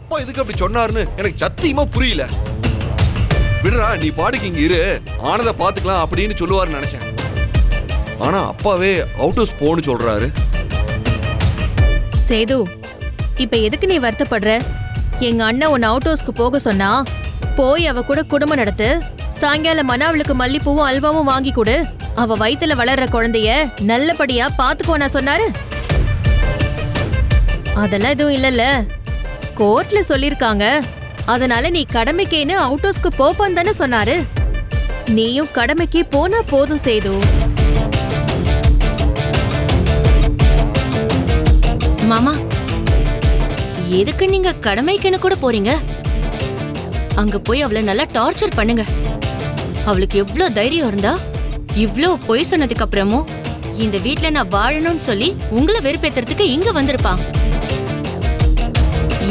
அப்பா எதுக்கு அப்படி சொன்னாருன்னு எனக்கு சத்தியமா புரியல. விடுறா, நீ பாடுக்கு இங்க இரு, ஆனத பாத்துக்கலாம் அப்படின்னு சொல்லுவாருன்னு நினைச்சேன். ஆனா அப்பாவே அவுட் ஹவுஸ் போன்னு சொல்றாரு. சேது, இப்ப எதுக்கு நீ வருத்தப்படுற? எங்க அண்ணன் உன்னை அவுட் ஹவுஸ்க்கு போக சொன்னா போய் அவ கூட குடும்பம் நடத்து. சாயங்காலம் அவளுக்கு மல்லிப்பூவும் அல்வாவும் வாங்கி கொடு. அவ வயித்துல வளர்ற குழந்தைய நல்லபடியா பாத்துக்கோ நான் சொன்னாரு. அதெல்லாம் எதுவும் இல்லல்ல, கோர்ட்ல சொல்லிருக்காங்க. அதனால நீ கடமைக்கேன்னு அவுட் ஹவுஸ்க்கு போப்பான்னு தானே சொன்னாரு. நீயும் கடமைக்கு போனா போதும் சேது. மாமா, எதுக்கு நீங்க கடமைக்குன்னு கூட போறீங்க? அங்க போய் அவளை நல்லா டார்ச்சர் பண்ணுங்க. அவளுக்கு எவ்ளோ தைரியம் இருந்தா இவ்ளோ பொய் சொன்னதுக்கு அப்புறமும் இந்த வீட்ல நான் வாழணும்னு சொல்லி உங்களை வெறுப்பேத்துறதுக்கு இங்க வந்திருப்பான்.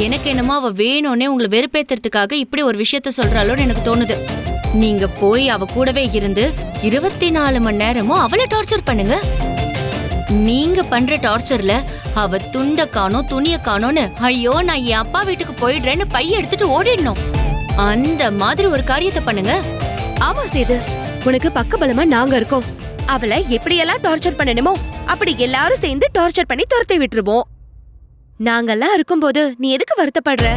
எனக்கு என்னமோ அவ வேணும்னே உங்களை வெறுப்பேத்துறதுக்காக இப்படி ஒரு விஷயத்த சொல்றாளோன்னு எனக்கு தோணுது. நீங்க போய் அவ கூடவே இருந்து 24 மணி நேரமும் அவளை டார்ச்சர் பண்ணுங்க. நீங்க பண்ற டார்ச்சர்ல அவ துண்ட காணோம் துணிய காணோன்னு ஐயோ நான் என் அப்பா வீட்டுக்கு போயிடுறேன்னு பைய எடுத்துட்டு ஓடிடணும். அந்த மாதிரி ஒரு காரியத்தை பண்ணுங்க. ஆமா சேது, உனக்கு பக்கபலமா நாங்க இருக்கோம். அவளை எப்படியெல்லாம் டார்ச்சர் பண்ணணுமோ அப்படி எல்லாரும் சேர்ந்து டார்ச்சர் பண்ணி துரத்தி விட்டுருவோம். நாங்கெல்லாம் இருக்கும்போது நீ எதுக்கு வருத்தப்படுற?